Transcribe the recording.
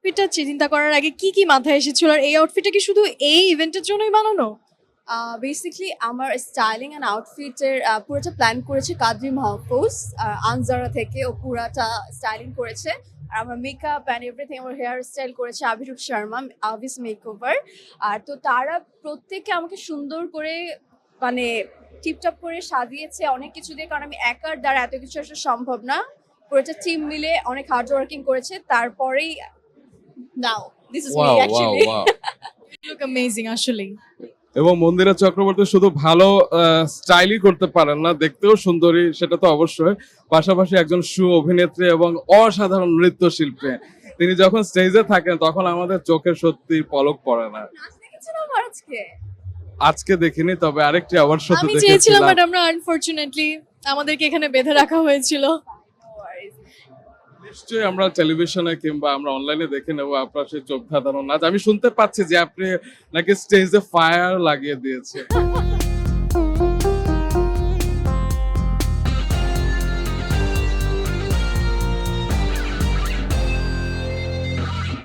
আউটফিটটা চিন্তা করার আগে কি কি মাথায় এসেছিল, আর এই আউটফিটটা কি শুধু এই ইভেন্টের জন্যই বানানো? বেসিক্যালি আমার স্টাইলিং অ্যান্ড আউটফিটের পুরোটা প্ল্যান করেছে কাদরি মাহফুজ আনজারা থেকে। ও পুরাটা স্টাইলিং করেছে। আর আমার মেকআপ অ্যান্ড এভরিথিং, আমার হেয়ার স্টাইল করেছে আবিরুপ শর্মা, আবিস মেকওভার। আর তো তারা প্রত্যেকে আমাকে সুন্দর করে মানে টিপটপ করে সাজিয়েছে অনেক কিছু দিয়ে, কারণ আমি একার দ্বারা এত কিছু আসলে সম্ভব না। পুরোটা টিম মিলে অনেক হার্ড ওয়ার্কিং করেছে, তারপরেই now this is me wow wow actually. Wow. Look amazing আসলেই। এবং মন্দিরা চক্রবর্তী শুধু ভালো স্টাইলই করতে পারেন না, দেখতেও সুন্দরী সেটা তো অবশ্যই, পাশাপাশি একজন অভিনেত্রী এবং অসাধারণ নৃত্যশিল্পী। তিনি যখন স্টেজে থাকেন তখন আমাদের চোখে সত্যি পলক পড়ে না। নাচ দেখেছিলাম আমার আজকে। আজকে দেখিনি, তবে আরেকটি অ্যাওয়ার্ড শোতে আমি চেয়েছিলাম, দেখেছিলাম। বাট আমরা আনফরচুনেটলি আমাদেরকে এখানে বেঁধে রাখা হয়েছিল। নিশ্চয়ই আমরা টেলিভিশনে কিংবা আমরা অনলাইনে দেখে নেবো আপনার সেই চোখ ধাঁধানো নাচ। আমি শুনতে পাচ্ছি যে আপনি নাকি স্টেজে ফায়ার লাগিয়ে দিয়েছে।